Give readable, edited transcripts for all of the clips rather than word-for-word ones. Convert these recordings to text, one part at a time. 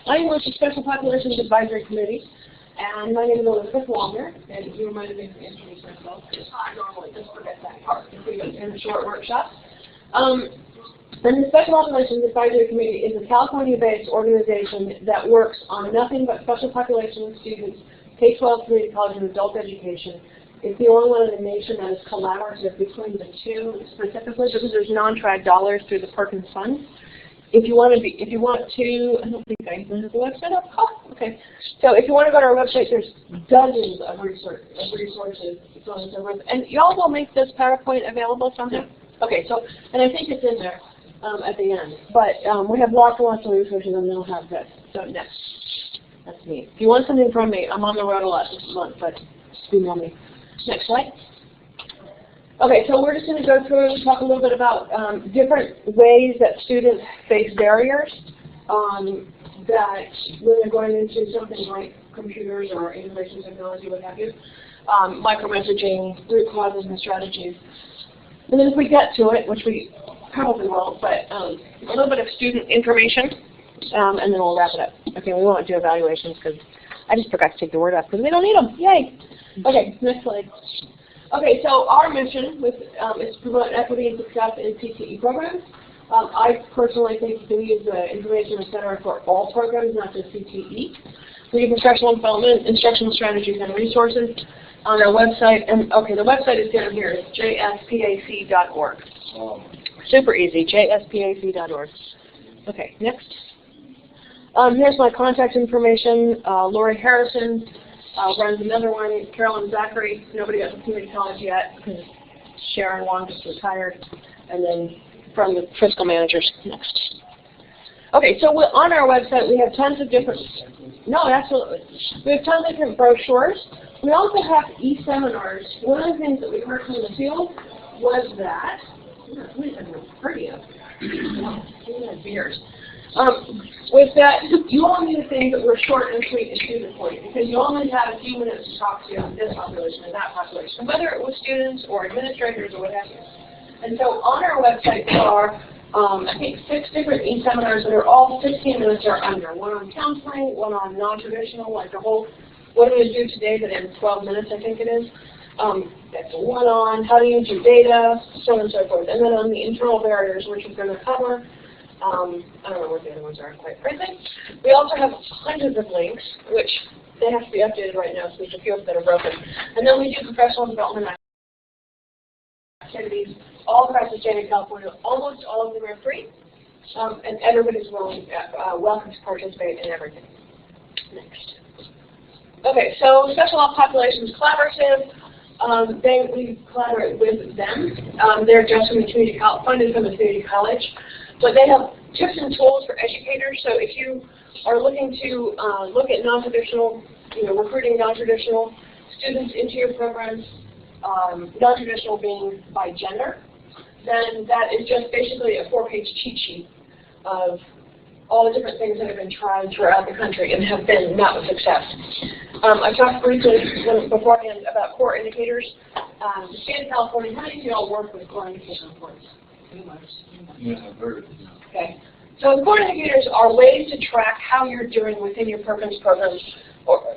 I'm with the Special Populations Advisory Committee, and my name is Elizabeth Wallner, and you reminded me to introduce myself, because I normally just forget that part if we go in the short workshop. And the Special Populations Advisory Committee is a California-based organization that works on nothing but special population students, K-12, community college, and adult education. It's the only one in the nation that is collaborative between the two specifically, because there's non-trad dollars through the Perkins Fund. If you want to, I don't think I have the website up. Oh, okay. So if you want to go to our website, there's dozens of resources, so on and so forth. And y'all will make this PowerPoint available somehow? Okay, so, and I think it's in there at the end. But we have lots and lots of resources, and they'll have this. So next. That's me. If you want something from me, I'm on the road a lot this month, but just email me. Next slide. Okay, so we're just going to go through and talk a little bit about different ways that students face barriers that when they're going into something like computers or information technology, what have you, micro-messaging, root causes, and strategies. And then if we get to it, which we probably won't, but a little bit of student information, and then we'll wrap it up. Okay, we won't do evaluations because I just forgot to take the word up because we don't need them. Yay! Okay, next slide. Okay, so our mission is to promote equity and success in CTE programs. I personally think we use the information center for all programs, not just CTE. We do professional development, instructional strategies, and resources on our website. And okay, the website is down here. It's jspac.org. Super easy, jspac.org. Okay, next. Here's my contact information. Lori Harrison runs another one. Carolyn Zachary. Nobody got to community college yet because Sharon Wong just retired. And then from the fiscal managers next. Okay, so on our website we have tons of different. No, absolutely. We have tons of different brochures. We also have e-seminars. One of the things that we heard from the field was that. Pretty up there. Beers. Was that you all need things that were short and sweet and to the point, because you only had a few minutes to talk to this population and that population, whether it was students or administrators or what have you. And so on our website there are, I think, 6 different e-seminars that are all 16 minutes or under. One on counseling, one on non-traditional, like the whole, what do we do today that in 12 minutes, I think it is. That's one on how to use your data, so on and so forth. And then on the internal barriers, which we're going to cover. I don't know what the other ones are, quite frankly. We also have hundreds of links, which they have to be updated right now, so there's a few that are broken. And then we do professional development activities all across the state of California. Almost all of them are free, and everybody's welcome to participate in everything. Next. Okay, so Special Populations Collaborative. We collaborate with them. They're just from the community college, funded from the community college. But they have tips and tools for educators. So if you are looking to look at non-traditional, recruiting non-traditional students into your programs, non-traditional being by gender, then that is just basically a 4-page cheat sheet of all the different things that have been tried throughout the country and have been met with success. I talked briefly beforehand about core indicators. The state of California, how many of you all work with core indicator reports? Yeah, I've heard. Okay. So the core indicators are ways to track how you're doing within your Perkins programs,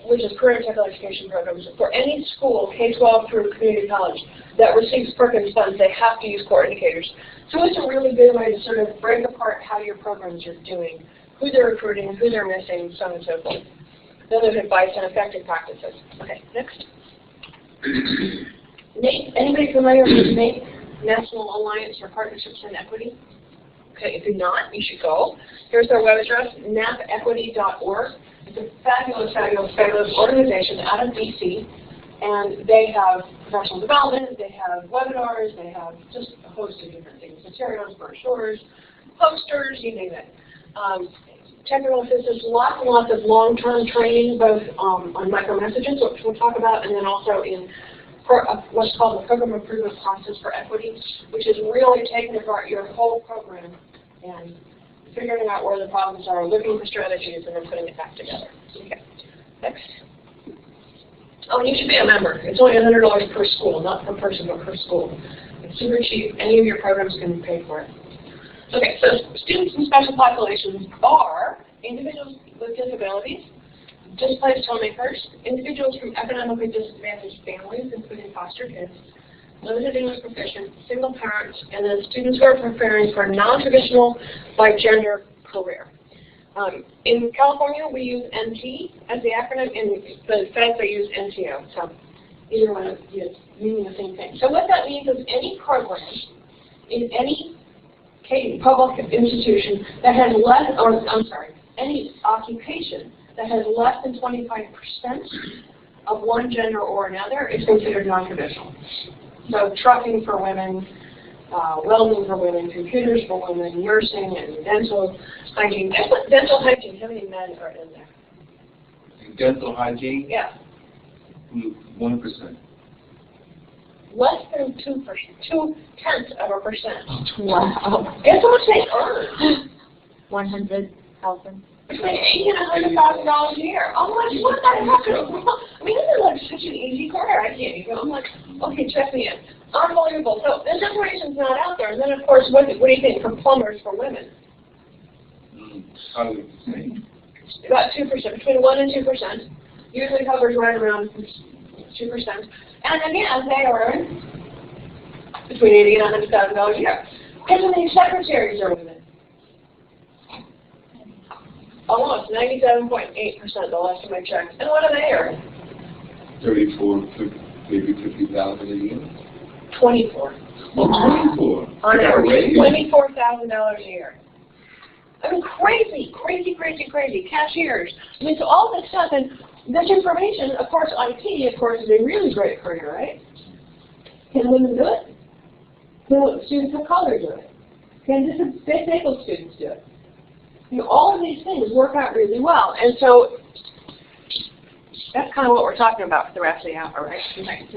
which is career and technical education programs. For any school, K-12 through community college, that receives Perkins funds, they have to use core indicators. So it's a really good way to sort of break apart how your programs are doing, who they're recruiting, who they're missing, so on and so forth. Then there's advice on effective practices. Okay, next. NAEP, anybody familiar with NAEP? National Alliance for Partnerships and Equity. Okay, if you're not, you should go. Here's their web address, napequity.org. It's a fabulous, fabulous, fabulous organization out of DC, and they have professional development, they have webinars, they have just a host of different things, materials, brochures, posters, you name it. Technical assistance, lots and lots of long-term training, both on micro-messages, which we'll talk about, and then also in what's called the program improvement process for equity, which is really taking apart your whole program and figuring out where the problems are, looking for strategies, and then putting it back together. Okay, next. Oh, you should be a member. It's only $100 per school, not per person, but per school. It's super cheap. Any of your programs can pay for it. Okay, so students in special populations are individuals with disabilities, displaced homemakers, individuals from economically disadvantaged families, including foster kids, limited English proficient, single parents, and then students who are preparing for a non-traditional by gender career. In California, we use NT as the acronym. In the feds, they use NTO. So either one is meaning the same thing. So what that means is any program in any public institution that has less, or I'm sorry, any occupation that has less than 25% of one gender or another is considered non-traditional. So trucking for women, welding for women, computers for women, nursing and dental hygiene. Dental hygiene, how many men are in there? In dental hygiene? Yeah. 1%. Less than 2%, 0.2%. Wow. Guess how much they earn? 100,000. Between $80,000 and $100,000 a year. I'm like, what the heck is wrong? I mean, this is like such an easy career. I can't even. I'm like, okay, check me in. Unbelievable. So this information's not out there. And then, of course, what do you think for plumbers for women? Probably the same. About 2%, between 1 and 2%. Usually hovers right around 2%. And again, they earn between $80,000 and $100,000 a year. Guess how many secretaries are women? Almost 97.8% the last time I checked. And what do they earn? 34, maybe 50,000 a year. 24. Oh, 24. On Yeah, average, right. $24,000 a year. I mean, crazy, crazy, crazy, crazy. Cashiers. I mean, so all this stuff, and this information, of course, IT, of course, is a really great career, right? Can women do it? Can students of color do it? Can disabled students do it? You know, all of these things work out really well, and so that's kind of what we're talking about for the rest of the hour, right? Next.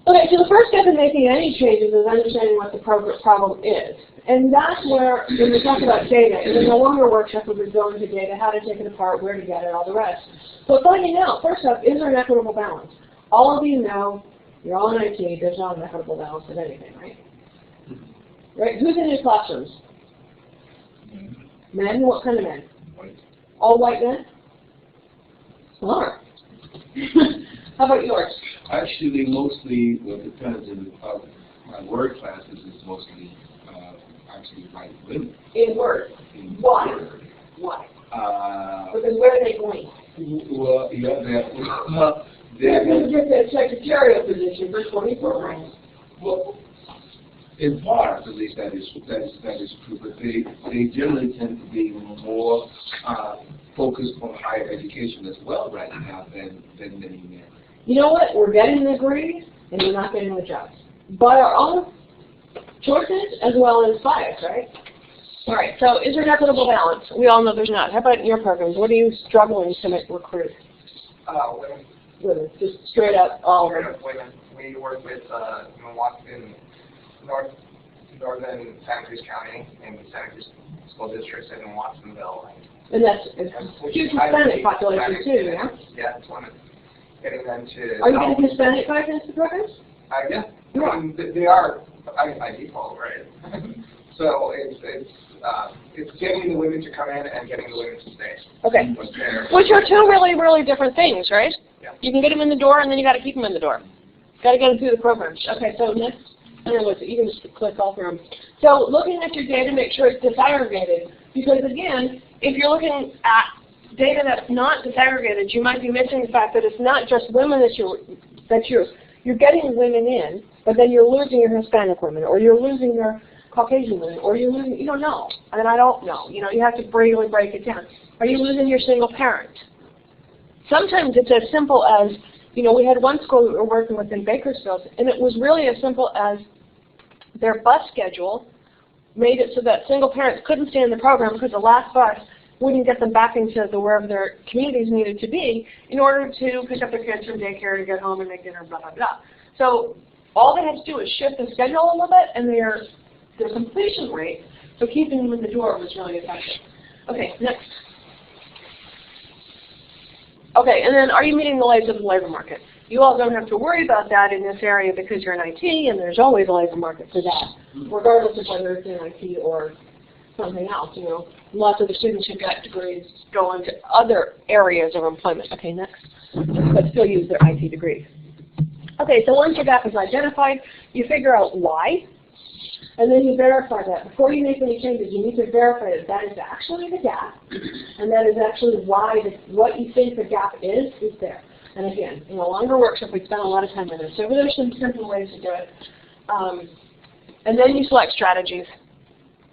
Okay, so the first step in making any changes is understanding what the problem is. And that's where, when we talk about data, and in the longer workshop we'll be going into data, how to take it apart, where to get it, all the rest. So finding out, first up, is there an equitable balance? All of you know, you're all in IT, there's not an equitable balance of anything, right? Right? Who's in your classrooms? Men? What kind of men? White. All white men? Smart. How about yours? Actually, mostly, well, it depends. My word classes is mostly actually white women. In Word. In Why? Word. Why? Uh, Because where are they going? well, yeah, They're going to get that secretarial position for 24 ranks. well, in part, at least that is true. But they generally tend to be more focused on higher education as well right now than many men. You know what? We're getting the degrees, and we're not getting the jobs. By our own choices as well as bias, right? All right, so is there an equitable balance? We all know there's not. How about in your programs? What are you struggling to recruit? Women. Women, just straight up, all of them. Women. We work with in northern Santa Cruz County and Santa Cruz School Districts in Watsonville. And that's a huge Hispanic population too, yeah? Yeah, it's women. Getting them to... Are you getting Hispanic guys into the programs? Yeah. You are. I mean, they are, by default, right? So it's getting the women to come in and getting the women to stay. Okay. Which are two really, really different things, right? Yeah. You can get them in the door, and then you got to keep them in the door. Got to get them through the programs. Okay, so next, I don't know, you can just click all through them. So looking at your data, make sure it's disaggregated, because again, if you're looking at data that's not disaggregated, you might be missing the fact that it's not just women that you're getting women in, but then you're losing your Hispanic women, or you're losing your Caucasian women, or you're losing, you don't know. I mean, I don't know. You know, you have to really break it down. Are you losing your single parent? Sometimes it's as simple as, you know, we had one school we were working with in Bakersfield, and it was really as simple as their bus schedule made it so that single parents couldn't stay in the program because the last bus wouldn't get them back into wherever their communities needed to be in order to pick up their kids from daycare to get home and make dinner, blah, blah, blah. So all they had to do was shift the schedule a little bit, and their completion rate, so keeping them in the door was really effective. Okay, next. Okay, and then are you meeting the needs of the labor market? You all don't have to worry about that in this area because you're in IT, and there's always a labor market for that, regardless of whether it's in IT or something else, you know. Lots of the students who got degrees go into other areas of employment. Okay, next. But still use their IT degrees. Okay, so once your gap is identified, you figure out why, and then you verify that. Before you make any changes, you need to verify that that is actually the gap, and that is actually why what you think the gap is there. And again, in a longer workshop, we spent a lot of time on this. So there's some simple ways to do it. And then you select strategies,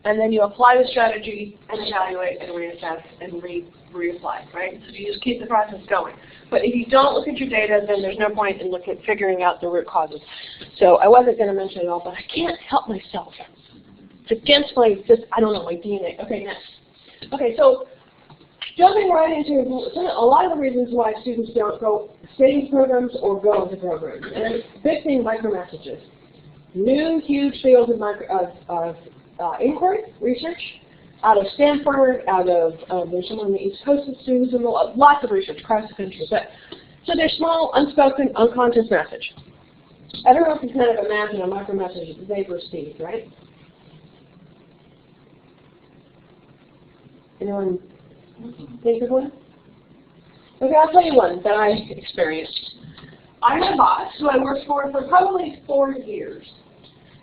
and then you apply the strategy and evaluate and reassess and reapply, right? So you just keep the process going. But if you don't look at your data, then there's no point in figuring out the root causes. So I wasn't going to mention it all, but I can't help myself. It's against my, I don't know, my DNA. Okay, next. Okay, so jumping right into a lot of the reasons why students don't go stay in programs or go into programs. And a big thing, micromessages. New, huge fields of inquiry, research, out of Stanford, out of, there's some on the East Coast of students, and lots of research across the country. But, so they're small, unspoken, unconscious message. Everyone can kind of imagine a micromessage that they've received, right? Anyone think of one? Okay, I'll tell you one that I experienced. I had a boss who I worked for probably 4 years.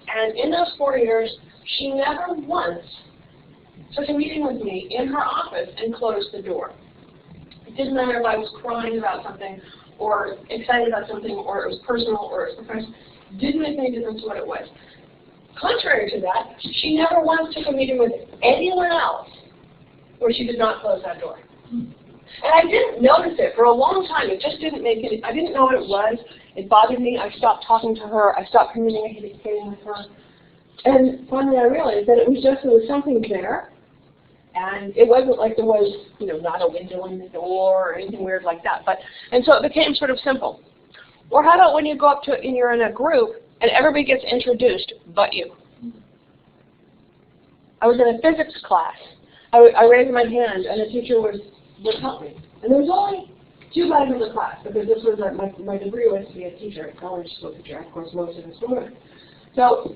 And in those 4 years, she never once took a meeting with me in her office and closed the door. It didn't matter if I was crying about something or excited about something or it was personal or it was professional. It didn't make any difference what it was. Contrary to that, she never once took a meeting with anyone else where she did not close that door. And I didn't notice it for a long time. It just didn't make it. I didn't know what it was. It bothered me. I stopped talking to her. I stopped communicating with her. And finally I realized that it was something there. And it wasn't like there was, you know, not a window in the door or anything weird like that. And so it became sort of simple. Or how about when you go up to, and you're in a group and everybody gets introduced but you? I was in a physics class. I raised my hand and the teacher would help me. And there was only 2 guys in the class because this was my degree was to be a teacher, a college school teacher. Of course, most of us were women. So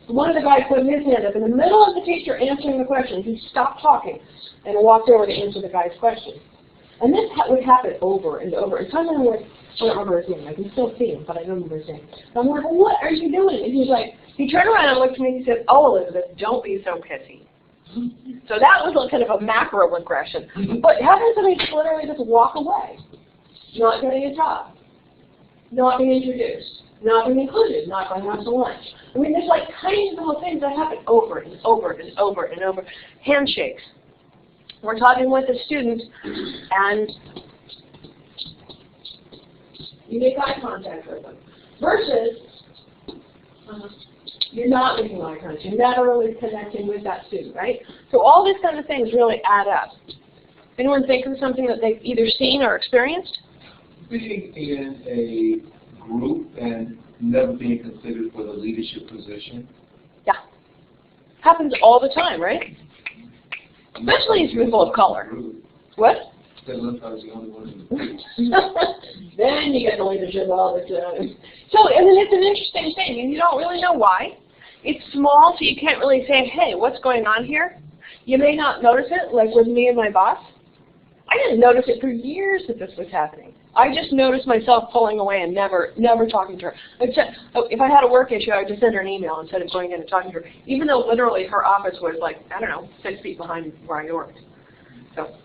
one of the guys put his hand up in the middle of the teacher answering the question. He stopped talking and walked over to answer the guy's question. And this would happen over and over. And finally, I don't remember his name. I can still see him, but I don't remember his name. So I'm like, well, what are you doing? And he's like, he turned around and looked at me and he said, oh, Elizabeth, don't be so pissy. So that was kind of a macroaggression. But having somebody literally just walk away, not getting a job, not being introduced, not being included, not going out to lunch. I mean, there's like tiny little things that happen over and over and over and over. Handshakes. We're talking with the students, and you make eye contact with them. Versus, you're not making eye contact. You're never really connecting with that student, right? So all these kind of things really add up. Anyone think of something that they've either seen or experienced? Being in a group and never being considered for the leadership position. Yeah. Happens all the time, right? Especially as people of color. What? I was the only one in the group. Then you get the leadership all the time. So, I mean, it's an interesting thing, and you don't really know why. It's small, so you can't really say, hey, what's going on here? You may not notice it, like with me and my boss. I didn't notice it for years that this was happening. I just noticed myself pulling away and never talking to her. If I had a work issue, I would just send her an email instead of going in and talking to her, even though literally her office was like, I don't know, 6 feet behind where I worked. So,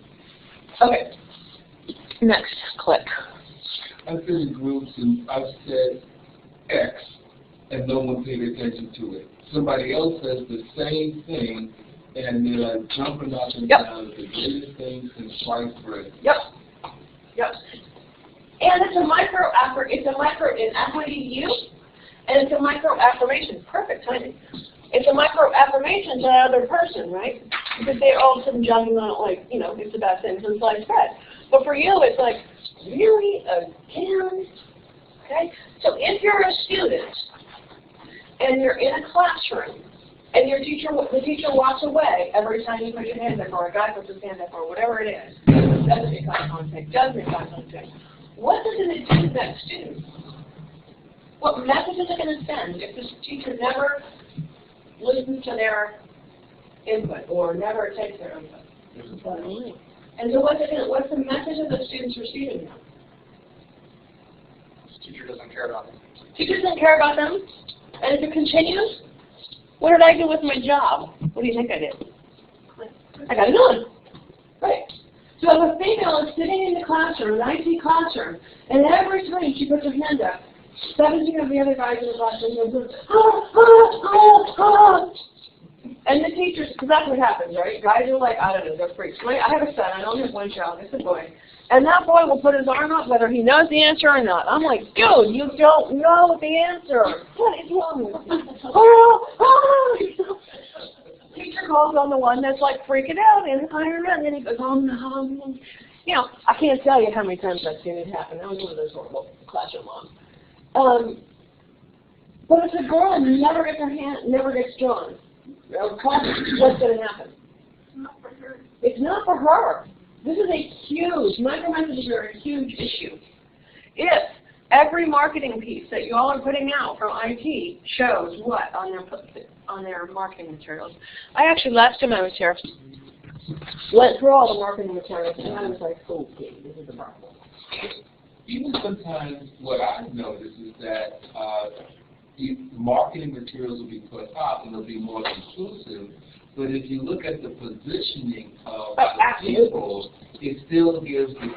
okay. Next, click. I've been in groups and I've said X and no one paid attention to it. Somebody else says the same thing and they're like jumping up and down at the greatest thing since sliced bread. Yep. And it's a micro inequity you, and it's a micro affirmation. Perfect timing. It's a micro affirmation to that other person, right? Because they're all of a sudden jumping on it like, you know, it's the best thing since sliced bread. But for you, it's like, really? Again? Okay? So if you're a student and you're in a classroom and the teacher walks away every time you put your hand up or a guy puts his hand up or whatever it is, doesn't make eye contact, what does it do to that student? What message is it going to send if this teacher never listens to their input or never takes their input. And so what's the message that the students receiving now? Teacher doesn't care about them. Teacher doesn't care about them? And if it continues, what did I do with my job? What do you think I did? I got a new one. Right. So if a female is sitting in the classroom, an IT classroom, and every time she puts her hand up, 17 of the other guys in the classroom go, and the teachers, because that's what happens, right? Guys are like, I don't know, they're freaks. I have a son, I only have one child, it's a boy. And that boy will put his arm up whether he knows the answer or not. I'm like, dude, you don't know the answer. What is wrong with you? Teacher calls on the one that's like freaking out and then he goes, oh no. You know, I can't tell you how many times I've seen it happen. I was one of those horrible classroom moms. But if the girl never gets drawn, what's going to happen? It's not for her. This is a huge, micro-messages are a huge issue. If every marketing piece that you all are putting out from IT shows what on their marketing materials. I actually, last time I was here, went through all the marketing materials, and I was like, okay, this is a problem. Even sometimes what I've noticed is that marketing materials will be put out and they'll be more inclusive, but if you look at the positioning of the people, it still gives the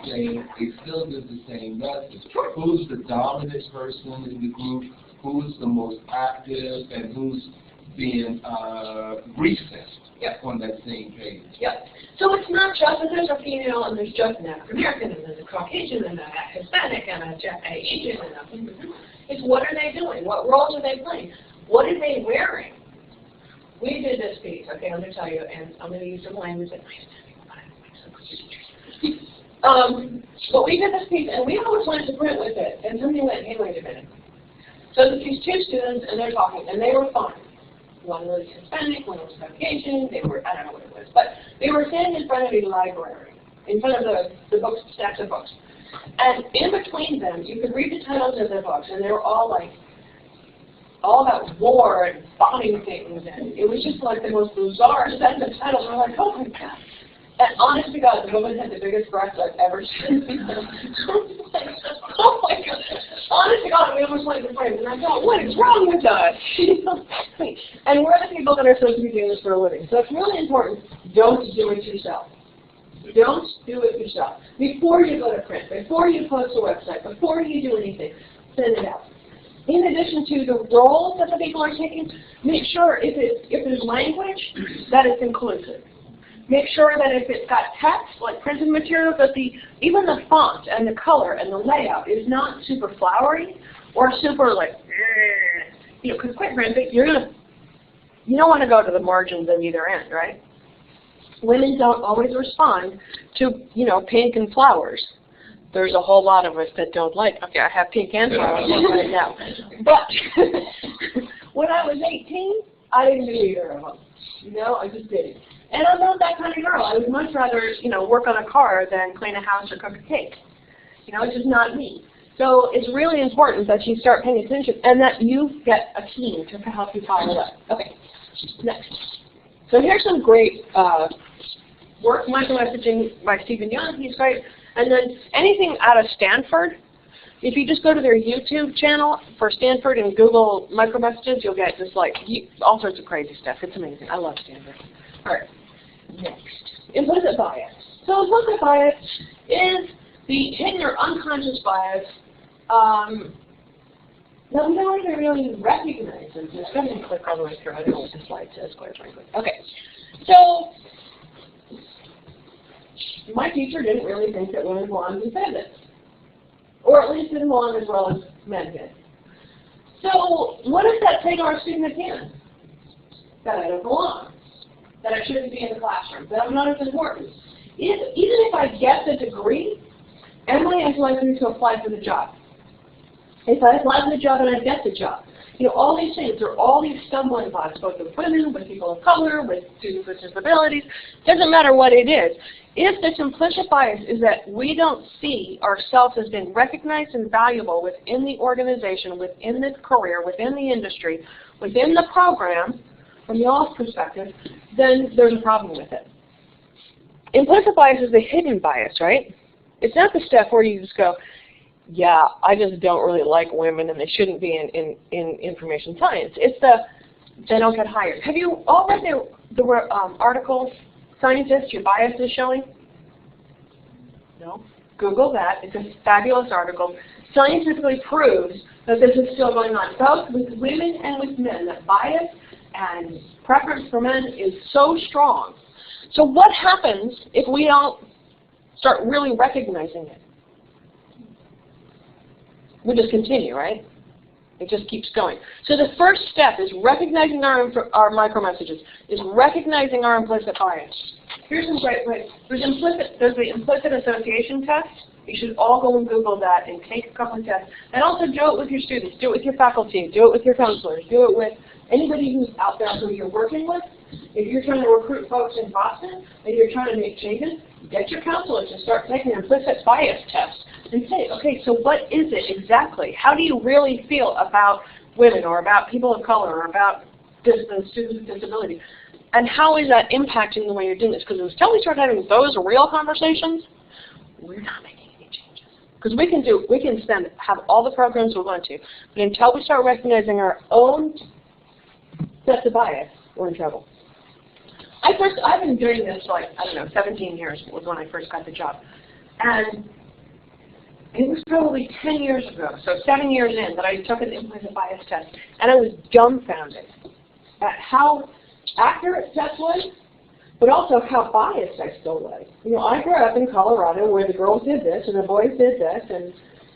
same message. Who's the dominant person in the group? Who's the most active? And who's being recessed on that same page? Yep. So it's not just that there's a female and there's just an African American and there's a Caucasian and a Hispanic and a Asian and a. It's what are they doing? What roles are they playing? What are they wearing? We did this piece, okay, I'm going to tell you, and I'm going to use some language that but we did this piece, and we always wanted to print with it, and somebody went, hey, wait a minute. So these two students, and they're talking, and they were fine. One was Hispanic, one was Caucasian, they were, I don't know what it was, but they were standing in front of a library, in front of the books, stacks of books. And in between them, you could read the titles of their books, and they were all like, all about war and bombing things, and it was just like the most bizarre set of titles. We're like, oh my God. And honest to God, the woman had the biggest breasts I've ever seen. Oh my God. Honest to God, we almost went to friends, and I thought, what is wrong with us? And we're the people that are supposed to be doing this for a living. So it's really important, don't do it yourself. Don't do it yourself. Before you go to print, before you post a website, before you do anything, send it out. In addition to the roles that the people are taking, make sure if there's language, that it's inclusive. Make sure that if it's got text, like printed materials, that even the font and the color and the layout is not super flowery or super like, you know, because quite frankly, you don't want to go to the margins of either end, right? Women don't always respond to, you know, pink and flowers. There's a whole lot of us that don't like, okay, I have pink and flowers right now. But when I was 18, I didn't do either of them. You know, I just didn't. And I'm not that kind of girl. I would much rather, you know, work on a car than clean a house or cook a cake. You know, it's just not me. So it's really important that you start paying attention and that you get a team to help you follow up. Okay, next. So here's some great work, micro-messaging by Stephen Young. He's great. And then anything out of Stanford, if you just go to their YouTube channel for Stanford and Google micro-messages, you'll get just like all sorts of crazy stuff. It's amazing. I love Stanford. All right, next. Implicit bias. So implicit bias is the hidden or unconscious bias that we don't even really recognize. I'm just going to click all the way through. I don't know what the slide says, quite frankly. Okay, so my teacher didn't really think that women belonged in physics, or at least didn't belong as well as men did. So what does that say to our student again? That I don't belong, that I shouldn't be in the classroom, that I'm not as important. Even if I get the degree, am I as likely to apply for the job? If I apply for the job and I get the job, you know, all these things, there are all these stumbling blocks, both with women, with people of color, with students with disabilities, doesn't matter what it is. If this implicit bias is that we don't see ourselves as being recognized and valuable within the organization, within the career, within the industry, within the program, from y'all's perspective, then there's a problem with it. Implicit bias is the hidden bias, right? It's not the stuff where you just go, yeah, I just don't really like women and they shouldn't be in information science. It's the, they don't get hired. Have you all read the article, Scientists, Your Bias is Showing? No? Google that. It's a fabulous article. Scientifically proves that this is still going on, both with women and with men, that bias and preference for men is so strong. So what happens if we don't start really recognizing it? We just continue, right? It just keeps going. So the first step is recognizing our micro messages, is recognizing our implicit bias. Here's some great ways. There's the implicit association test. You should all go and Google that and take a couple of tests. And also do it with your students, do it with your faculty, do it with your counselors, do it with anybody who's out there who you're working with. If you're trying to recruit folks in Boston and you're trying to make changes, get your counselors to start taking an implicit bias test and say, okay, so what is it exactly? How do you really feel about women or about people of color or about students with disability? And how is that impacting the way you're doing this? Because until we start having those real conversations, we're not making any changes. Because we can have all the programs we want to, but until we start recognizing our own sets of bias, we're in trouble. I've been doing this for like, I don't know, 17 years was when I first got the job. And it was probably 10 years ago, so 7 years in, that I took an implicit bias test, and I was dumbfounded at how accurate the test was, but also how biased I still was. You know, I grew up in Colorado where the girls did this and the boys did this, and,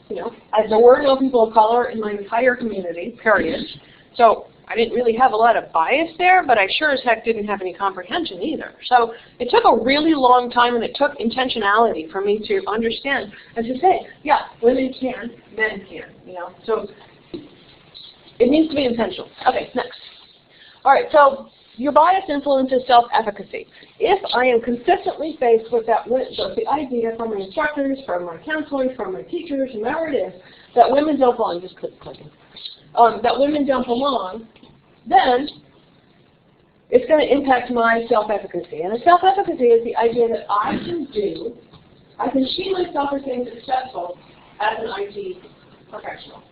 you know, there were no people of color in my entire community, period. So I didn't really have a lot of bias there, but I sure as heck didn't have any comprehension either. So it took a really long time, and it took intentionality for me to understand and to say, yeah, women can, men can, you know. So it needs to be intentional. Okay, next. All right, so your bias influences self-efficacy. If I am consistently faced with that, so the idea from my instructors, from my counselors, from my teachers, whoever it is, that women don't belong, just clicking, that women don't belong, then it's going to impact my self-efficacy. And self-efficacy is the idea that I can see myself as being successful as an IT professional.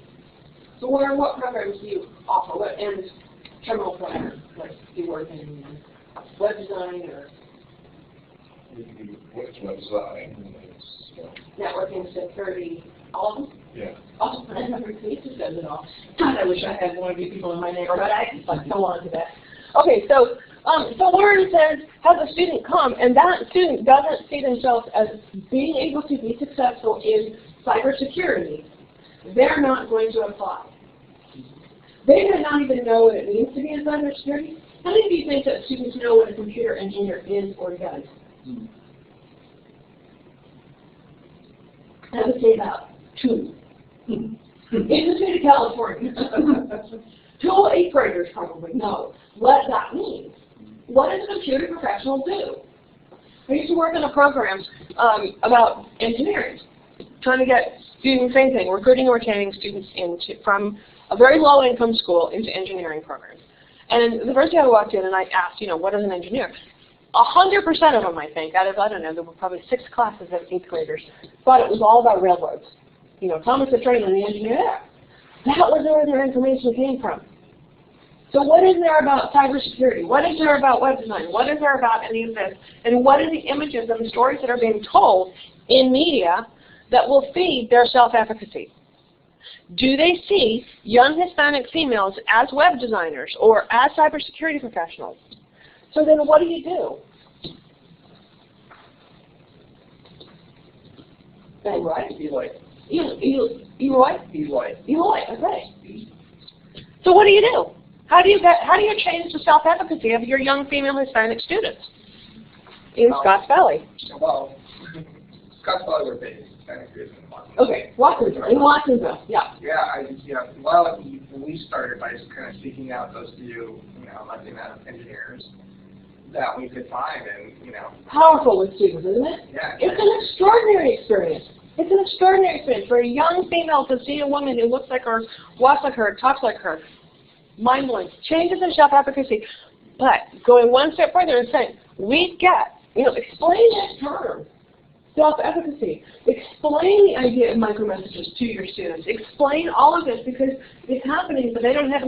So what programs do you offer? What and terminal programs? Like do you work in web design or web design? Networking, security, all of them? Yeah. Oh, I never says it all. God, I wish I had one of you people in my neighborhood. I just like so on to that. Okay, so Lauren says, has a student come, and that student doesn't see themselves as being able to be successful in cybersecurity. They're not going to apply. They may not even know what it means to be in cybersecurity. How many of you think that students know what a computer engineer is or does? I would say about 2. In the state of California. 2 8th graders probably know what that means. What does a computer professional do? I used to work in a program about engineering, trying to do the same thing, recruiting and retaining students from a very low-income school into engineering programs. And the first day I walked in and I asked, what is an engineer? 100% of them, I think, out of, I don't know, there were probably 6 classes of 8th graders, thought it was all about railroads. Thomas the Train and the engineer there. That was where their information came from. So what is there about cybersecurity? What is there about web design? What is there about any of this? And what are the images and the stories that are being told in media that will feed their self-efficacy? Do they see young Hispanic females as web designers or as cybersecurity professionals? So then what do you do? Right? Eloy, okay. So what do you do? How do you change the self-efficacy of your young female Hispanic students in Scotts Valley? Well, Scotts Valley were big Hispanic students in Watsonville. Okay, in Watsonville, yeah. Yeah, well, we started by just kind of seeking out those few, Latina engineers that we could find, and Powerful with students, isn't it? Yeah. It's an extraordinary experience. It's an extraordinary experience for a young female to see a woman who looks like her, walks like her, talks like her. Mind-blowing. Changes in self-efficacy. But going one step further and saying, we get, explain that term, self-efficacy. Explain the idea of micromessages to your students. Explain all of this because it's happening, but they don't have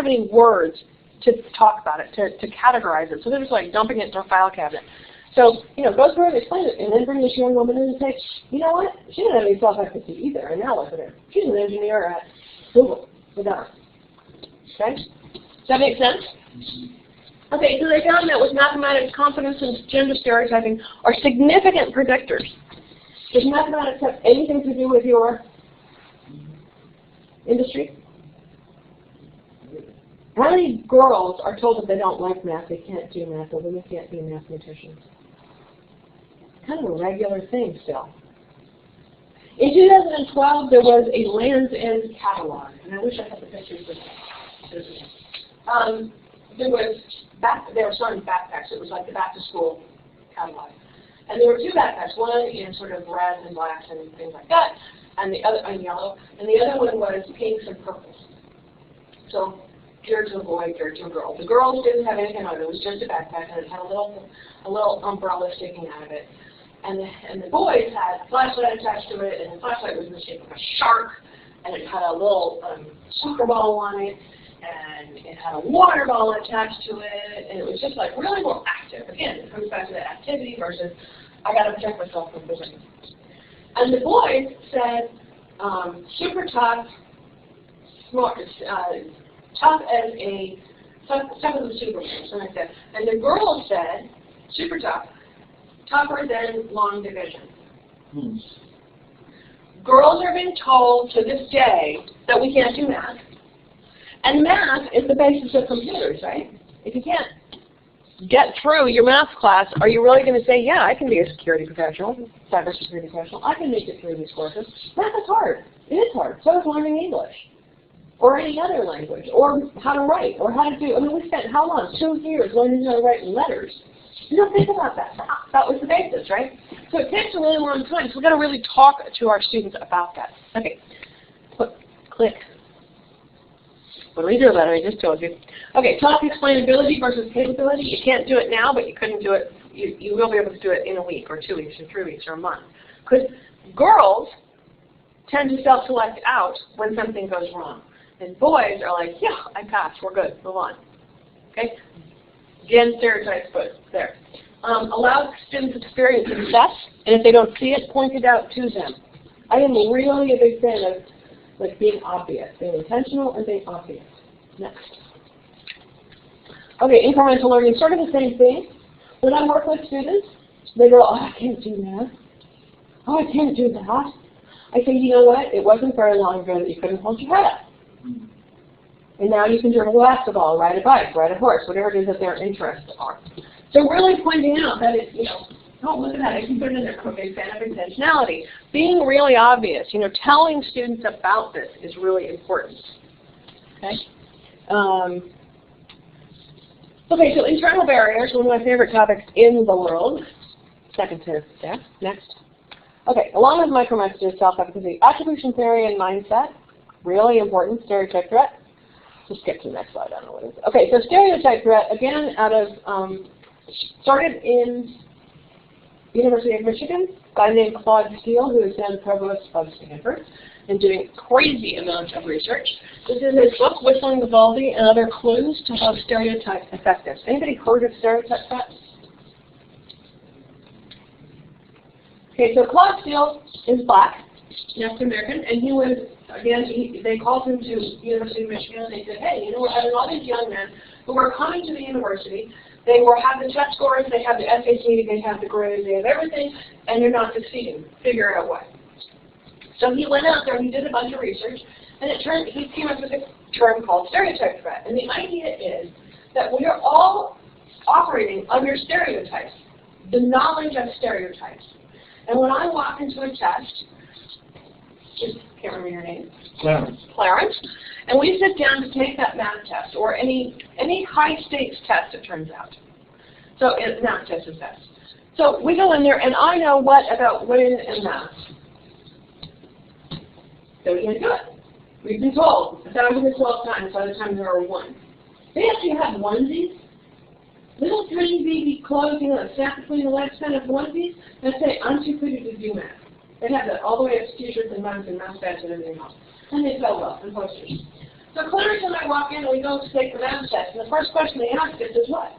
any words to talk about it, to categorize it. So they're just like dumping it into a file cabinet. So, go through and explain it, and then bring this young woman in and say, you know what? She didn't have any self-efficacy either, and now look at her. She's an engineer at Google. Okay? Does that make sense? Okay, so they found that with mathematics, confidence, and gender stereotyping are significant predictors. Does mathematics have anything to do with your industry? How many girls are told that they don't like math, they can't do math, or women can't be mathematicians? It's kind of a regular thing still. In 2012, there was a Land's End catalog, and I wish I had the pictures of this. They were starting backpacks. It was like the back-to-school catalog. And there were two backpacks, one in sort of red and blacks and things like that, and the other in yellow, and the other one was pinks and purples. So geared to a boy, geared to a girl. The girls didn't have anything on it. It was just a backpack, and it had a little umbrella sticking out of it. And the boys had a flashlight attached to it, and the flashlight was in the shape of a shark, and it had a little soccer ball on it, and it had a water ball attached to it, and it was just like really more active. Again, it comes back to that activity versus I got to protect myself from bullying. And the boys said, super tough, smart, tough as the Superman, something like that. And the girls said, super tough, tougher than long division. Girls are being told to this day that we can't do math. And math is the basis of computers, right? If you can't get through your math class, are you really going to say, yeah, I can be a security professional, cybersecurity professional, I can make it through these courses? Math is hard. It is hard. So is learning English, or any other language, or how to write, or how to do, we spent how long? 2 years learning how to write letters. You don't think about that. That was the basis, right? So it takes a really long time, so we've got to really talk to our students about that. Okay, click. What do we do about it? I just told you. Okay, talk explainability versus capability. You can't do it now, but you couldn't do it. You will be able to do it in a week, or 2 weeks, or 3 weeks, or a month. Because girls tend to self-select out when something goes wrong. And boys are like, yeah, I passed. We're good. Move on. Okay? Again, stereotypes, but there. Allow students to experience success, and if they don't see it, point it out to them. I am really a big fan of being obvious, being intentional and being obvious. Next. Okay, incremental learning, sort of the same thing. When I work with students, they go, oh, I can't do math. Oh, I can't do that. I say, you know what? It wasn't very long ago that you couldn't hold your head up. And now you can dribble a basketball, ride a bike, ride a horse, whatever it is that their interests are. So really pointing out that it's, oh, look at that, I can put it in there. I'm a big fan of intentionality. Being really obvious, telling students about this is really important. Okay? Okay, so internal barriers, one of my favorite topics in the world. Second to that. Next. Okay, along with micromessages, self-efficacy, attribution theory and mindset, really important, stereotype threat. Just skip to the next slide, I don't know what it is. Okay, so stereotype threat, again, started in University of Michigan, a guy named Claude Steele, who is then provost of Stanford, and doing crazy amounts of research. This is his book, Whistling Vivaldi and Other Clues to How Stereotypes Affect Us. Anybody heard of stereotype threat? Okay, so Claude Steele is black, African American, and he was, again, they called him to University of Michigan, and they said, hey, we're having all these young men who are coming to the university. They have the test scores, they have the SAT, they have the grades, they have everything, and they're not succeeding. Figure out why. So he went out there and he did a bunch of research, and he came up with a term called stereotype threat. And the idea is that we are all operating under stereotypes, the knowledge of stereotypes. And when I walk into a test, can't remember your name. Clarence. And we sit down to take that math test, or any high-stakes test, it turns out. So math test is best. So we go in there, and I know what about women and math. So we can't do it. We've been told 1,012 times by the time we were 1. They actually have onesies little tiny baby clothes, you know, that snap between the legs kind of onesies, and say, I'm too pretty to do math. They'd have that all the way up to t-shirts and mugs and mouse pads and everything else. And they sell well and posters. So Clarence and I walk in and we go to take the math test, and the first question they ask us is what?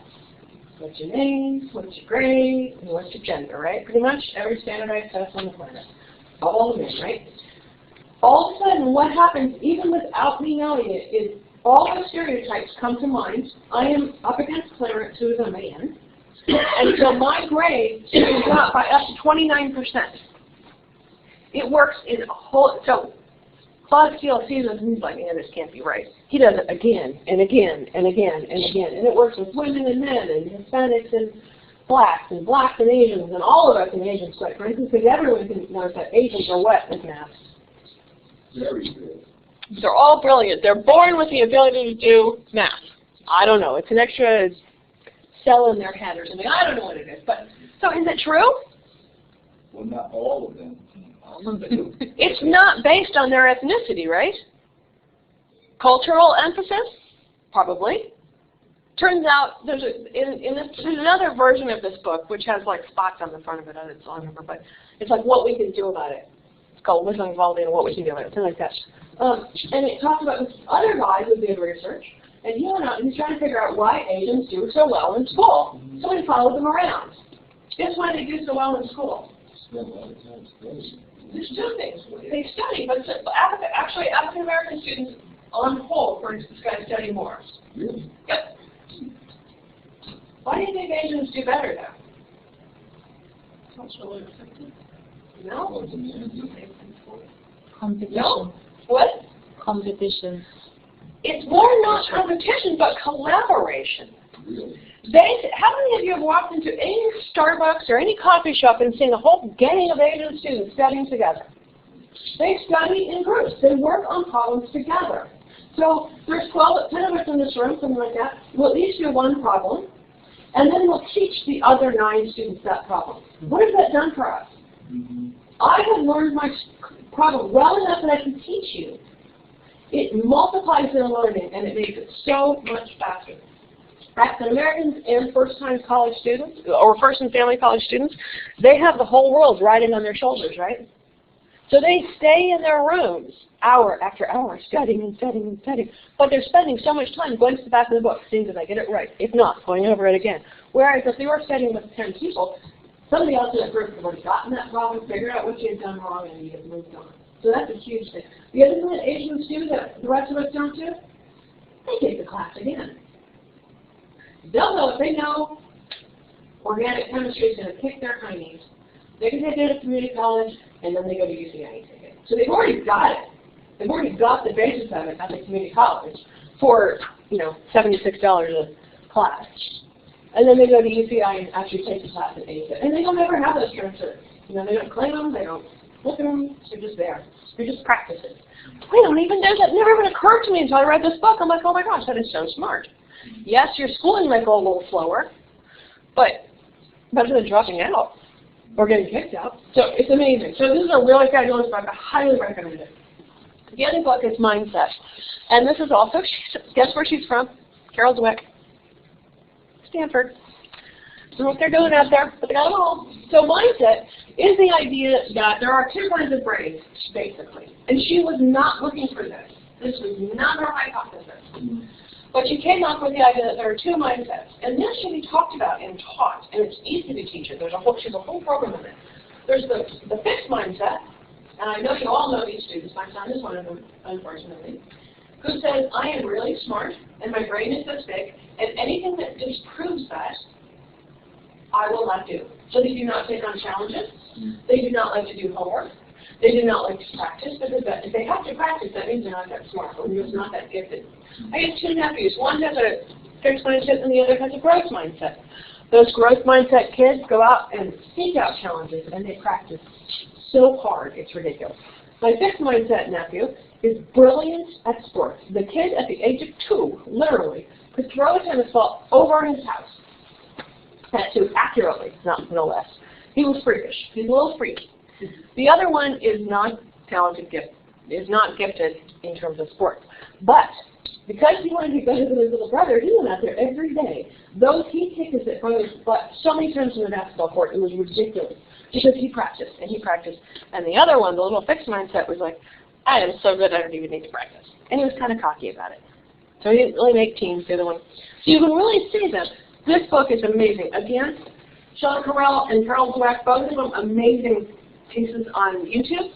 What's your name, what's your grade, and what's your gender, right? Pretty much every standardized test on the planet. All of them, right? All of a sudden, what happens, even without me knowing it, is all the stereotypes come to mind. I am up against Clarence, who is a man, and so my grade is up by up to 29%. It works in a whole, so Claude Steele sees this and he's like, yeah, this can't be right. He does it again and again and again and again, and it works with women and men and Hispanics and blacks and Asians and all of us and Asians, quite frankly, because everyone knows that Asians are wet with math. Very good. They're all brilliant. They're born with the ability to do math. I don't know. It's an extra cell in their head or something. I don't know what it is. But so is it true? Well, not all of them. It's not based on their ethnicity, right? Cultural emphasis? Probably. Turns out there's another version of this book which has like spots on the front of it. I don't remember, but it's like what we can do about it. It's called Wisdom Involved in What We Can Do About It, something like that. And it talks about this other guy who did research, and he went out and he's trying to figure out why Asians do so well in school. So he followed them around. Guess why they do so well in school? Spend a lot of time studying. There's two things. They study, but actually African American students, on the whole, according to this guy, study more. Really? Yep. Why do you think Asians do better, though? Cultural effective? No? Well, the man, Competition. No? What? Competition. It's more not competition, but collaboration. really? How many of you have walked into any Starbucks or any coffee shop and seen a whole gang of Asian students studying together? They study in groups. They work on problems together. So there's 10 of us in this room, something like that. We'll each do one problem, and then we'll teach the other 9 students that problem. What has that done for us? I have learned my problem well enough that I can teach you. It multiplies their learning, and it makes it so much faster. African Americans and first-time college students, or first and family college students, they have the whole world riding on their shoulders, right? So they stay in their rooms hour after hour studying and studying and studying, but they're spending so much time going to the back of the book, seeing that I get it right. If not, going over it again. Whereas if they were studying with 10 people, somebody else in that group has already gotten that problem, figured out what you had done wrong, and you have moved on. So that's a huge thing. The other thing that Asians do that the rest of us don't do, they take the class again. They'll know if they know organic chemistry is going to kick their hindies. They can take it to community college, and then they go to UCI and take it. So they've already got it. They've already got the basis of it at the community college for, $76 a class. And then they go to UCI and actually take the class and ace it. And they don't ever have those transfers. They don't claim them, they don't look at them, they're just there. They're just practicing. We don't even do that. It never even occurred to me until I read this book. I'm like, oh my gosh, that is so smart. Yes, your schooling might go a little slower, but better than dropping out or getting kicked out. So it's amazing. So this is a really fabulous book. I highly recommend it. The other book is Mindset. And this is also, guess where she's from? Carol Dweck. Stanford. I don't know what they're doing out there, but they got them all. So Mindset is the idea that there are 2 kinds of brains, basically. And she was not looking for this. This was not her hypothesis. But she came up with the idea that there are 2 mindsets. And this should be talked about and taught, and it's easy to teach it. She has a whole program in it. There's the fixed mindset, and I know you all know these students. My son is one of them, unfortunately, who says, I am really smart, and my brain is this big, and anything that disproves that, I will not do. So they do not take on challenges. They do not like to do homework. They do not like to practice, because if they have to practice, that means they're not that smart, or they're just not that gifted. I have 2 nephews. One has a fixed mindset, and the other has a growth mindset. Those growth mindset kids go out and seek out challenges, and they practice so hard, it's ridiculous. My fixed mindset nephew is brilliant at sports. The kid at the age of 2, literally, could throw a tennis ball over his house. At 2, accurately, no less. He was freakish. He's a little freaky. The other one is not talented, is not gifted in terms of sports. But Because he wanted to be better than his little brother, he went out there every day. He kicked his brother's butt so many times on the basketball court, it was ridiculous. Because he practiced, and he practiced. And the other one, the little fixed mindset, was like, I am so good I don't even need to practice. And he was kind of cocky about it. So he didn't really make teams, the other one. So you can really see that this book is amazing. Again, Sean Carell and Carol Dweck, both of them amazing pieces on YouTube.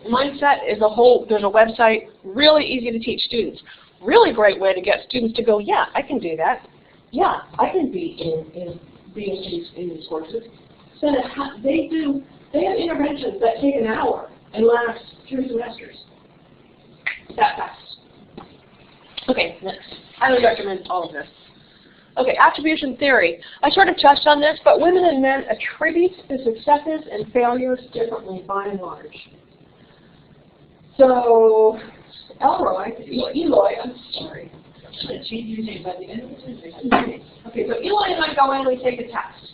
Mindset is there's a website, really easy to teach students. Really great way to get students to go, yeah, I can do that. Yeah, I can be in these courses. So they have interventions that take an hour and last 3 semesters. That fast. Okay, next. I would recommend all of this. Okay, attribution theory. I sort of touched on this, but women and men attribute the successes and failures differently by and large. So, Eloy, I'm sorry. Okay, so Eloy and I go in and we take a test.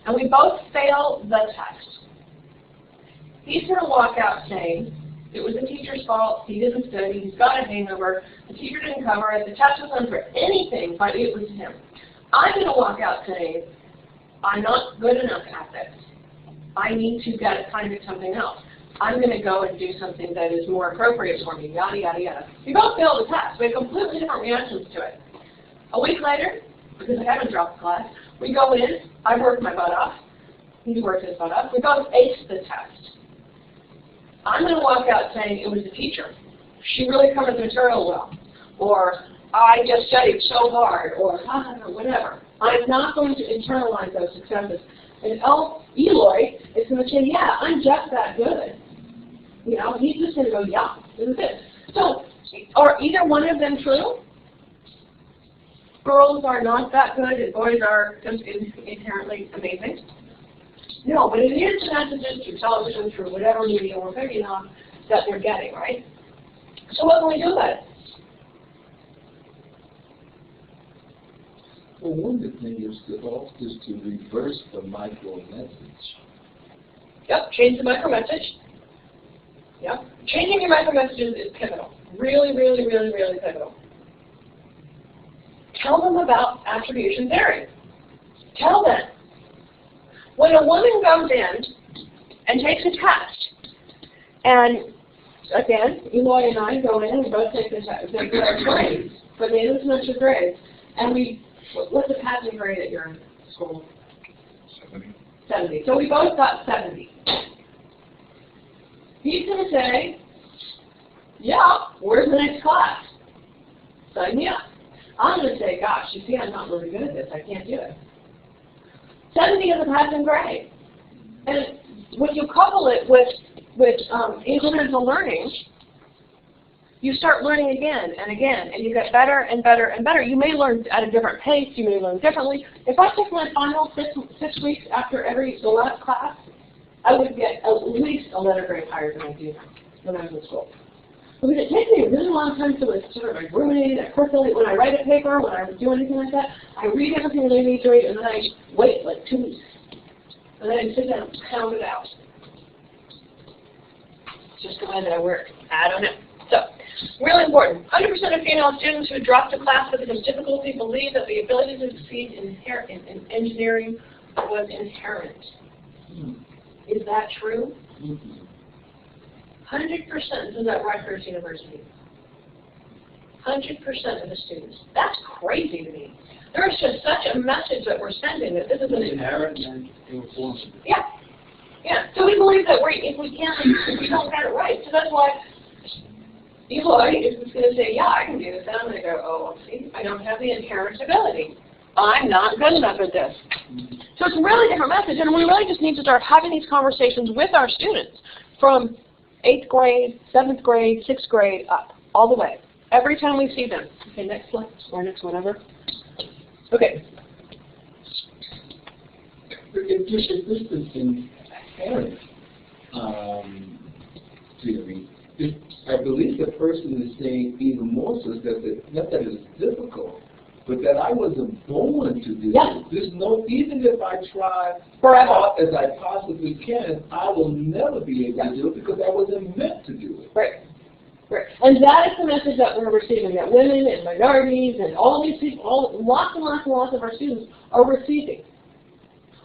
And we both fail the test. He's going to walk out saying, it was the teacher's fault, he didn't study, he's got a hangover, the teacher didn't cover it, the test was done for anything, but it was him. I'm going to walk out saying, I'm not good enough at this. I need to find something else. I'm going to go and do something that is more appropriate for me, yada, yada, yada. We both failed the test. We have completely different reactions to it. A week later, because I haven't dropped the class, we go in, I worked my butt off, he worked his butt off, we both aced the test. I'm going to walk out saying it was the teacher. She really covered the material well. Or I just studied so hard, or whatever. I'm not going to internalize those successes. And Eloy is going to say, yeah, I'm just that good. You know, he's just going to go, yeah, this is it. So, are either one of them true? Girls are not that good and boys are just inherently amazing? No, but it is messages through television, through whatever media we're picking up that they're getting, right? So what can we do about it? Well, one of the things is to reverse the micro message. Yep, change the micro message. Yep, changing your micro messages is pivotal. Really, really, really, really pivotal. Tell them about attribution theory. Tell them. When a woman goes in and takes a test, and again, Eloy and I go in and we both take the test, we get our grades, for the end of the semester grades, and what's the passing grade at your school? 70. 70. So we both got 70. He's going to say, yeah, where's the next class? Sign me up. I'm going to say, gosh, you see, I'm not really good at this. I can't do it. 70 is a passing grade. And when you couple it with incremental learning, you start learning again and again, and you get better and better and better. You may learn at a different pace. You may learn differently. If I took my final 6 weeks after the last class, I would get at least a letter grade higher than I do when I was in school. Because it takes me a really long time to sort of ruminate and percolate. When I write a paper, when I do anything like that, I read everything that I need to read, and then I wait like 2 weeks. And then I sit down and pound it out. It's just the way that I work. I don't know. So, really important. 100% of female students who drop to class because of difficulty believe that the ability to succeed in engineering was inherent. Is that true? 100% is at Rutgers University. 100% of the students. That's crazy to me. There is just such a message that we're sending that this is an inherent and informative. Yeah. Yeah. So we believe that if we don't get it right. So that's why Eloy is going to say, yeah, I can do this. And I'm going to go, oh, see, I don't have the inherent ability. I'm not good enough at this. So it's a really different message, and we really just need to start having these conversations with our students from 8th grade, 7th grade, 6th grade, up, all the way. Every time we see them. Okay, next slide, or next whatever. Okay. If this is inherent theory, I believe the person is saying even more so that not that it's difficult, but that I wasn't born to do Yeah. this. Even if I try Forever. as I possibly can, I will never be able to do it because I wasn't meant to do it. Right. Right. And that is the message that we're receiving, that women and minorities and all these people, lots and lots and lots of our students are receiving.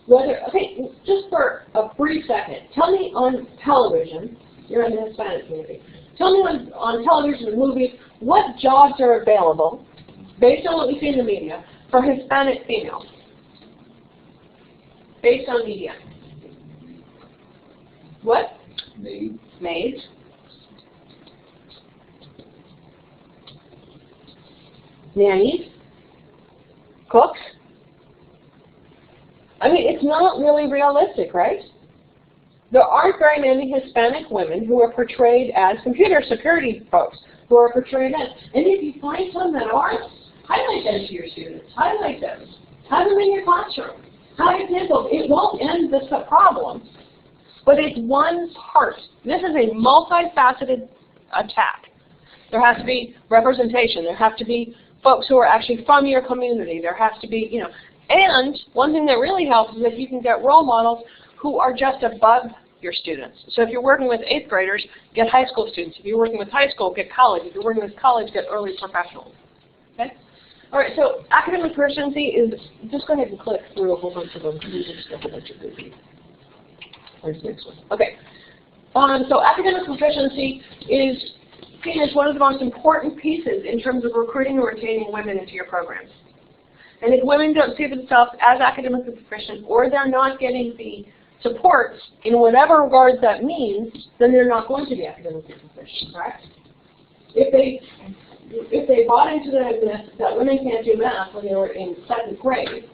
Okay, just for a brief second, tell me on television, you're in the Hispanic community, tell me on television and movies what jobs are available, based on what we see in the media, for Hispanic females, based on media. What? Maids. Maids. Nannies. Cooks. I mean, it's not really realistic, right? There aren't very many Hispanic women who are portrayed as computer security folks, who are portrayed as. And if you find some that are, highlight them to your students. Highlight them. Have them in your classroom. Have examples. It won't end this problem, but it's one part. This is a multifaceted attack. There has to be representation. There have to be folks who are actually from your community. There has to be, and one thing that really helps is if you can get role models who are just above your students. So if you're working with 8th graders, get high school students. If you're working with high school, get college. If you're working with college, get early professionals. Okay? All right, so academic proficiency is, just go ahead and click through a whole bunch of them because these are just a bunch of good people. Where's the next one? Okay. So academic proficiency is seen as one of the most important pieces in terms of recruiting and retaining women into your programs. And if women don't see themselves as academically proficient, or they're not getting the support in whatever regards that means, then they're not going to be academically proficient, correct? If they bought into the myth that women can't do math when they were in 7th grade,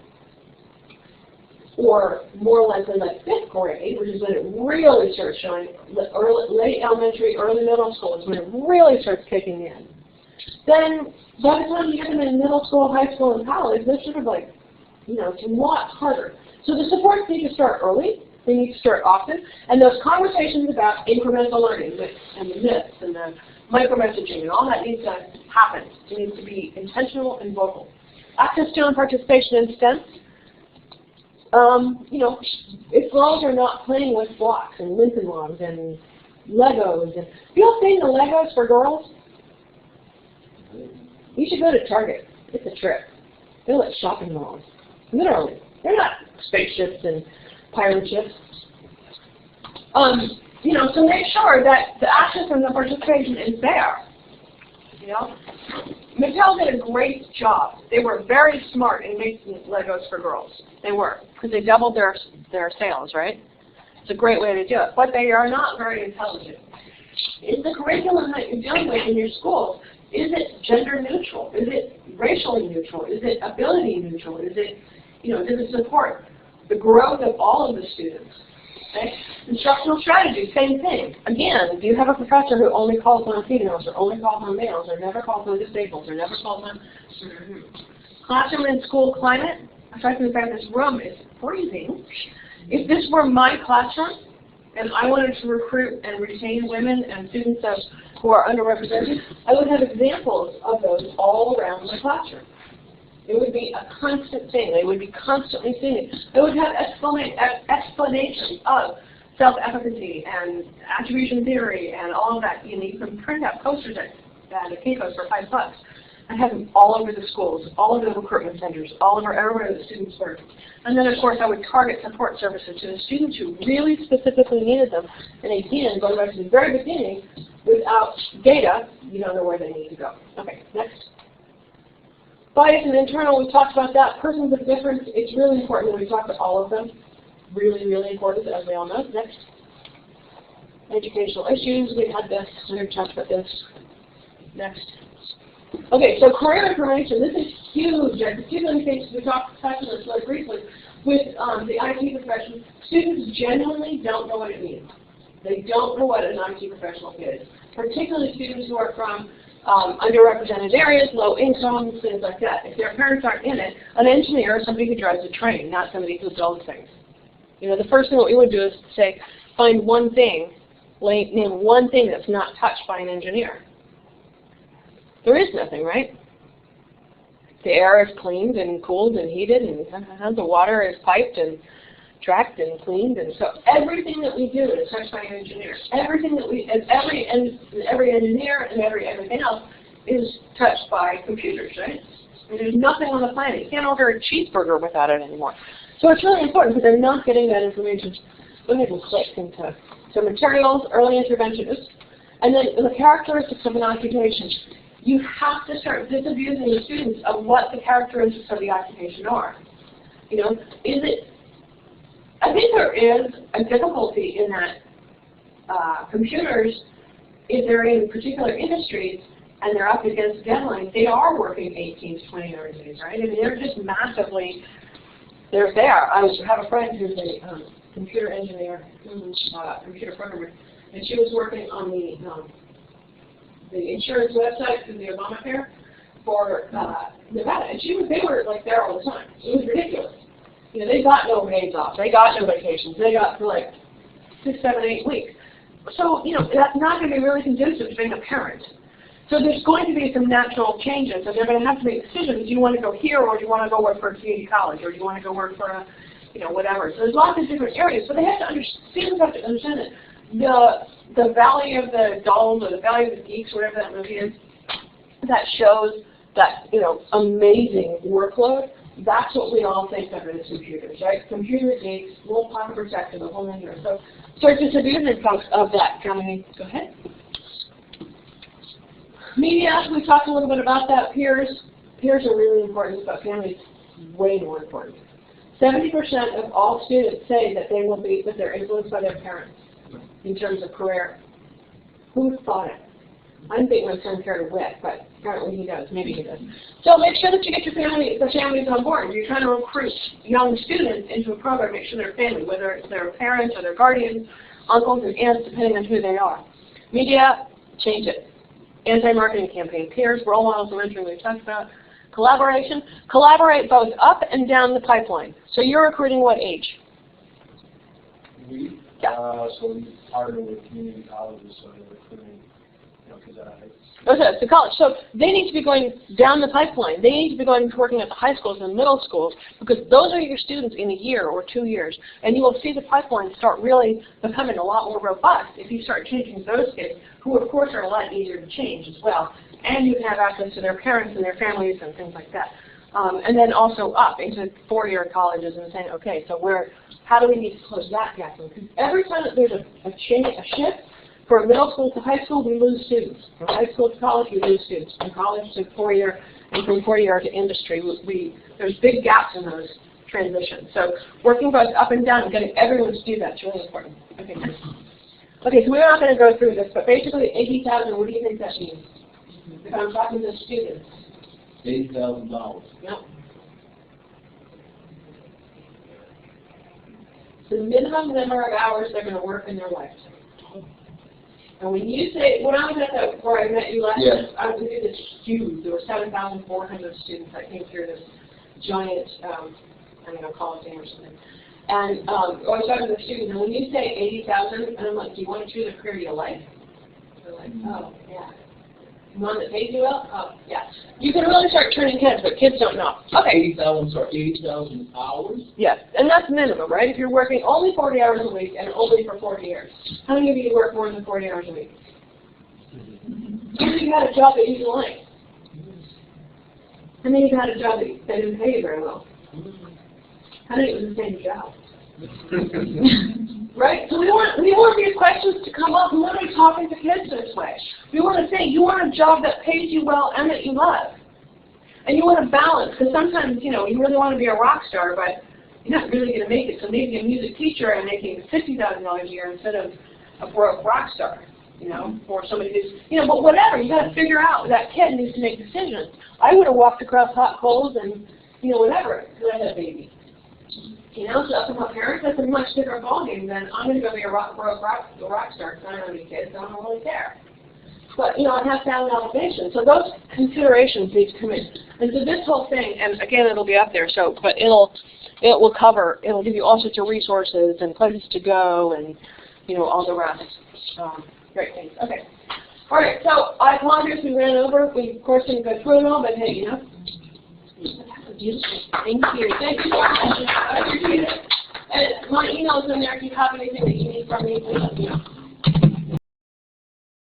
or more likely like 5th grade, which is when it really starts showing, late elementary, early middle school is when it really starts kicking in, then by the time you get them in middle school, high school, and college, they're sort of like, it's a lot harder. So the supports need to start early. They need to start often. And those conversations about incremental learning and the myths and the micro-messaging and all that needs to happen. It needs to be intentional and vocal. Access to and participation in STEM. If girls are not playing with blocks and Lincoln Logs and Legos, and you all seen the Legos for girls? You should go to Target. It's a trip. They're like shopping malls. Literally. They're not spaceships and pirate ships. So make sure that the access and the participation is there. Mattel did a great job. They were very smart in making Legos for girls. They were, because they doubled their sales, right? It's a great way to do it. But they are not very intelligent. Is the curriculum that you're dealing with in your school, is it gender neutral? Is it racially neutral? Is it ability neutral? Is it, does it support the growth of all of the students? Okay? Instructional strategy, same thing. Again, do you have a professor who only calls on females, or only calls on males, or never calls on disabled, or never calls on classroom and school climate? Aside from the fact this room is freezing, if this were my classroom, and I wanted to recruit and retain women and students who are underrepresented, I would have examples of those all around my classroom. It would be a constant thing. They would be constantly seeing it. They would have explanations of self-efficacy and attribution theory and all of that. You can print out posters at the Kinko's for $5 and have them all over the schools, all over the recruitment centers, all over everywhere the students work. And then, of course, I would target support services to the students who really specifically needed them. And again, going back to the very beginning, without data, you don't know where they need to go. Okay, next. Bias and internal, we talked about that. Persons of difference, it's really important that we talk to all of them. Really, really important, as we all know. Next. Educational issues, we had this, we already talked about this. Next. Okay, so career information, this is huge. I particularly think we talked about this very briefly with the IT profession. Students genuinely don't know what it means. They don't know what an IT professional is, particularly students who are from underrepresented areas, low income, things like that. If their parents aren't in it, an engineer is somebody who drives a train, not somebody who builds things. The first thing that we would do is say, find one thing, name one thing that's not touched by an engineer. There is nothing, right? The air is cleaned and cooled and heated, and the water is piped, and tracked and cleaned, and so everything that we do is touched by an engineer. Everything that we, and every engineer and everything else is touched by computers, right? And there's nothing on the planet. You can't order a cheeseburger without it anymore. So it's really important because they're not getting that information. Go ahead and click into materials, early intervention, and then the characteristics of an occupation. You have to start disabusing the students of what the characteristics of the occupation are. You know, I think there is a difficulty in that computers, if they're in particular industries and they're up against deadlines, they are working 18 to 20 hour days, right? I mean, they're just massively, they're there. I have a friend who's a computer engineer, computer programmer, and she was working on the insurance website through the Obamacare for Nevada, and they were like there all the time. It was ridiculous. You know, they got no days off. They got no vacations. They got for like 6, 7, 8 weeks. So, you know, that's not going to be really conducive to being a parent. So there's going to be some natural changes, and they're going to have to make decisions. Do you want to go here, or do you want to go work for a community college, or do you want to go work for a, you know, whatever. So there's lots of different areas. So they have to students have to understand that the Valley of the Dolls, or the Valley of the Geeks, whatever that movie is, that shows that, you know, amazing workload. That's what we all think of as computers, right? Computer geeks, low pocket protector, the whole thing here. So start disabusing folks of that. Go ahead. Media, we talked a little bit about that. Peers are really important, but families way more important. 70% of all students say that they're influenced by their parents in terms of career. Who thought it? I didn't think my son cared a whit, but apparently he does. Maybe he does. So make sure that you get the families on board. If you're trying to recruit young students into a program, make sure they're family, whether it's their parents or their guardians, uncles and aunts, depending on who they are. Media, change it. Anti-marketing campaign. Peers, role models, mentoring we talked about. Collaboration. Collaborate both up and down the pipeline. So you're recruiting what age? So we partner with community colleges, so they're recruiting, you know, kids out of high school. Okay, so college. So they need to be going down the pipeline. They need to be going to working at the high schools and middle schools, because those are your students in a year or 2 years. And you will see the pipeline start really becoming a lot more robust if you start changing those kids, who of course are a lot easier to change as well. And you can have access to their parents and their families and things like that. And then also up into 4-year colleges and saying, okay, so how do we need to close that gap? Because every time that there's a shift, from middle school to high school, we lose students. From high school to college, we lose students. From college to 4-year, and from 4-year to industry, there's big gaps in those transitions. So working both up and down and getting everyone to do that is really important. Okay, nice. Okay, so we're not going to go through this, but basically 80,000, what do you think that means? If I'm talking to students. $80,000. Yep. The minimum number of hours they're going to work in their lifetime. And when you say, when I was at where I met you last time, I was in this huge, there were 7,400 students that came through this giant, I don't know, college thing or something. And I was talking to the students, and when you say 80,000, and I'm like, do you want to choose a career you like? They're like, oh, yeah. One that pays you well? Oh, yeah. You can really start turning heads, but kids don't know. Okay. 80,000 hours? Yes, and that's minimum, right? If you're working only 40 hours a week and only for 40 years. How many of you work more than 40 hours a week? How many of you had a job that you didn't like? How many of you had a job that didn't pay you very well? How many of it was the same job? Right? So we want these questions to come up. We want to be talking to kids this way. We want to say, you want a job that pays you well and that you love. And you want to balance, because sometimes, you know, you really want to be a rock star, but you're not really going to make it. So maybe a music teacher and making $50,000 a year instead of a broke rock star, you know, or somebody who's, you know, but whatever. You got to figure out that kid needs to make decisions. I would have walked across hot coals and, you know, whatever, because I had a baby. You know, so for my parents, that's a much different ballgame than I'm going to go be a rock star because I don't have any kids, so I don't really care. But, you know, I have family obligations. So those considerations need to come in. And so this whole thing, and again, it'll be up there, so, but it'll give you all sorts of resources and places to go and, you know, all the rest. Great things. Okay. All right, so I apologize we ran over. We, of course, didn't go through it all, but hey, you know. Thank you. Thank you so much. I appreciate it. And my email's in there. If you have anything that you need from me, please let me know.